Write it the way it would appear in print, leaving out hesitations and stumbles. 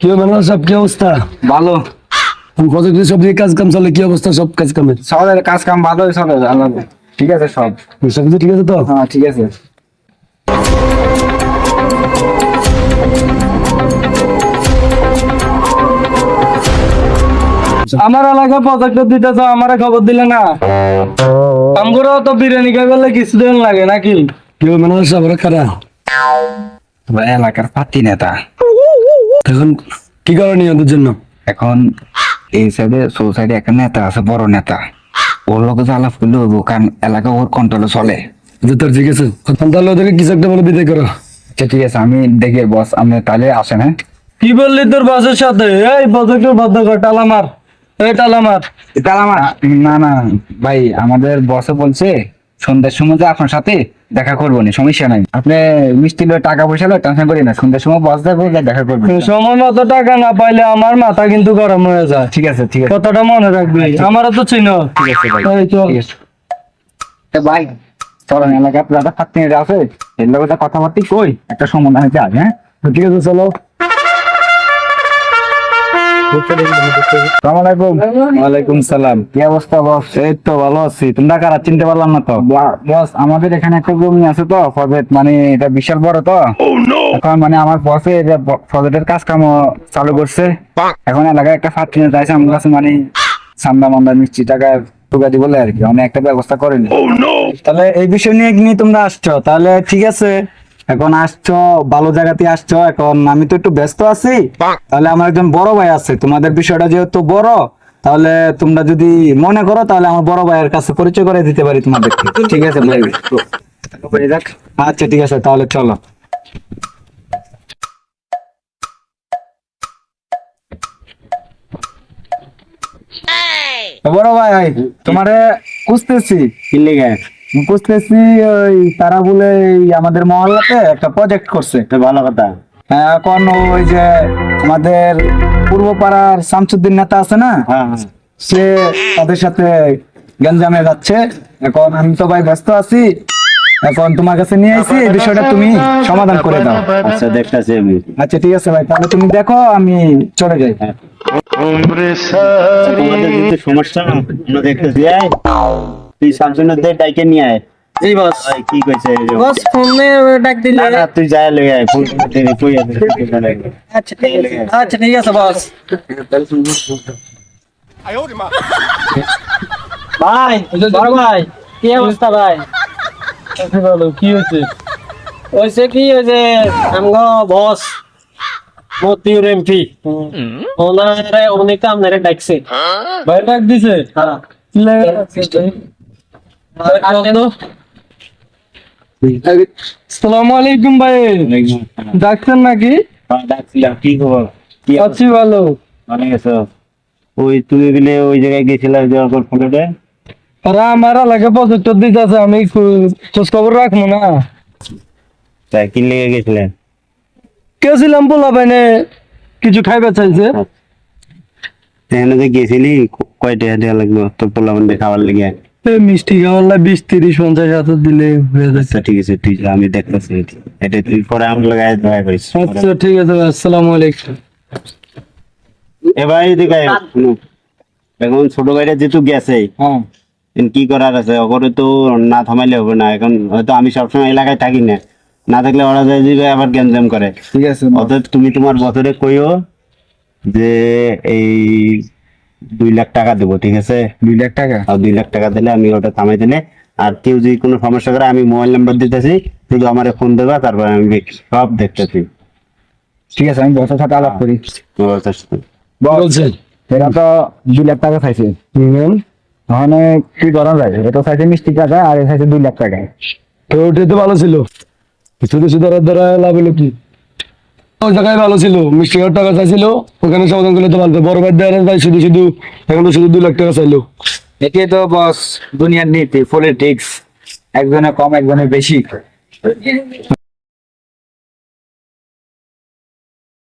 কি মানে সব কি অবস্থা? ভালো। প্রজেক্টের সব দিকে কাজ কাম চলে, কি অবস্থা সব কাজ কামের? সবার কাজ কাম ভালোই চলে, আল্লাহ ঠিক আছে সব। সব কিছু ঠিক আছে তো? হ্যাঁ ঠিক আছে। আমার এলাকা প্রজেক্ট দিতেছ, আমারে খবর দিলে না? আমগুলো তো বিরিয়ানি খাই বললে কিছুদিন লাগে নাকি? কি মানে সব খারাপ এলাকার পাতি নেতা এখন কি করণীয় ওদের জন্য? এখন এই সাইডে সোসাইটি একটা নেতা আছে, বড় নেতা, ওর লোক আলাপ করলে হইব, কারণ এলাকা ওর কন্ট্রোলে চলে। তোর ঠিক আছে, তাহলে ওদেরকে কিছু একটা বলে বিদায় করো। আচ্ছা ঠিক আছে, আমি দেখি বস, আপনি তাহলে আসেন। হ্যাঁ কি বললি তোর বসের সাথে? এই প্রজেক্টের বদ্ধ কর, টালা মার, এই টালা মার। না না ভাই, আমাদের বসে বলছে সন্ধ্যার সময় যে আপনার সাথে দেখা করবো না, সমস্যা নাই, আপনি মিষ্টি লয়ে টাকা পয়সা লয়ে টেনশন করি না, সন্ধ্যার সময় বস দেখবো, দেখা করবেন। সময় মতো টাকা না পাইলে আমার মাথা কিন্তু গরম হয়ে যায়। ঠিক আছে ঠিক আছে, কথাটা মনে রাখবি, আমারও তো চিনো। ঠিক আছে ভাই, এই চল। ঠিক আছে। ভাই চলেন, এলাকার দাদা 7 মিনিট আছে, এর লোক কথাবার্তি কই একটা সমাধান হইতে আগে। হ্যাঁ ঠিক আছে চলো। আসসালামু আলাইকুম। ওয়ালাইকুম সালাম। কি অবস্থা বস? এই তো ভালো আছি, তোমরা কারা চিনতে পারলাম না তো? বস আমাদের এখানে একটা জমি আছে তো প্রজেক্ট, মানে এটা বিশাল বড় তো। এখন মানে আমার বসে প্রজেক্টের কাজ কাম চালু করছে। এখন এলাকায় একটা ফাটকি চাইছে আমার কাছে, মানে সান্দা মান্দা মিষ্টি টাকা টুকা দি বলে আর কি, অনেক একটা ব্যবস্থা করেনি। তাহলে এই বিষয় নিয়ে নিয়ে তোমরা আসছো, তাহলে ঠিক আছে। এখন আসছো ভালো জায়গাতে আসছো, এখন আমি তো একটু ব্যস্ত আছি। তাহলে আমার একজন বড় ভাই আছে, তোমাদের বিষয়টা যেহেতু বড়, তাহলে তোমরা যদি মনে করো তাহলে আমার বড় ভাইয়ের কাছে পরিচয় করে দিতে পারি তোমাদেরকে। ঠিক আছে ভাই, বলে যাক। আচ্ছা ঠিক আছে, তাহলে চলো। বড় ভাই তোমারে খুঁজতেছি। কি লেগে? বুঝতেছি ওই তারা বলে এই আমাদের মহল্লাতে একটা প্রজেক্ট করছে। ভালো কথা। এখন ওই যে আমাদের পূর্ব পাড়ার শামসুদ্দিন নেতা আছে না, হ্যাঁ সে তাদের সাথে গঞ্জামে যাচ্ছে। এখন আমি তো ভাই ব্যস্ত আছি, এখন তোমার কাছে নিয়ে আসি, এই বিষয়টা তুমি সমাধান করে দাও। আচ্ছা দেখতেছি আমি। আচ্ছা ঠিক আছে ভাই, তাহলে তুমি দেখো, আমি চলে যাই। তোমাদের কিন্তু সমস্যা আমরা দেখতেছি। তুই শামসুনের দে ডাইকে নিয়ে আয়। জি বস। কি কইছে? বস ফোনে ডাক দিলে। না তুই যা লই আয়, ফোন দিবি কই আছে? আচ্ছা ঠিক আছে, আচ্ছা ঠিক আছে বস। ভাই বড় ভাই, কি অবস্থা ভাই? ভালো। কি হয়েছে? হয়েছে কি, ওই যে আমগো বস মতিউর এমপি ওনারে উনি তো আপনারে ডাকছে। ভাই ডাক দিছে? হ্যাঁ কি লাগে? আসসালামু আলাইকুম ভাই, ডাকছেন নাকি? ডাকছিলাম, কি খবর? কি আছি ভালো। অনেক আছো? ওই তুমি বলে ওই জায়গায় গেছিলা জয়গড় ফলেটে? আর আমার এলাকা প্রজেক্ট দিতে আছে, আমি খোঁজ খবর রাখবো না? তাই কি লেগে গেছিলেন? গেছিলাম বলা বাইনে কিছু খাইবে চাইছে। এখানে যে গেছিলি কয়টা দেওয়া লাগলো তোর পোলা বন্ধে খাওয়ার লেগে? এই মিষ্টি খাওয়ার 20, 30, 50 হাজার দিলে হয়ে যাচ্ছে। আচ্ছা ঠিক আছে, তুই যা, আমি দেখতেছি। এটা তুই পরে আমার লাগাই দয়া করিস। আচ্ছা ঠিক আছে, আসসালামু আলাইকুম। এ ভাই এদিকে আয়, শুনো। এখন ছোট ভাইটা যেহেতু গেছে, হ্যাঁ এখন কি করার আছে? ওকে তো না থামাইলে হবে না। এখন হয়তো আমি সবসময় এলাকায় থাকি না, না থাকলে ওরা যায় যে আবার গ্যাঞ্জাম করে। ঠিক আছে অতএব তুমি তোমার বছরে কইও যে এই 2 লাখ টাকা দেবো, ঠিক আছে? 2 লাখ টাকা। আর 2 লাখ টাকা দিলে আমি ওটা থামাই দিলে, আর কেউ যদি কোনো সমস্যা করে আমি মোবাইল নাম্বার দিতেছি, শুধু আমার ফোন দেবা, তারপর আমি সব দেখতেছি। ঠিক আছে, আমি বসের সাথে আলাপ করি। বলছেন এরা তো 2 লাখ টাকা চাইছে, ওখানে কি করা যায়? এটা চাইছে মিষ্টি টাকা, আর এ চাইছে 2 লাখ টাকা। তো ওটাই তো ভালো ছিল, শুধু শুধু ধরা লাভ হলো কি? ওই জায়গায় ভালো ছিল, মিষ্টি খাওয়ার টাকা চাইছিল, ওখানে সমাধান করলে তো ভালো। বড় ভাই দেয় ভাই শুধু শুধু, এখন তো শুধু 2 লাখ টাকা চাইলো। এটাই তো বস দুনিয়ার নীতি, পলিটিক্স, একজনে কম একজনে বেশি।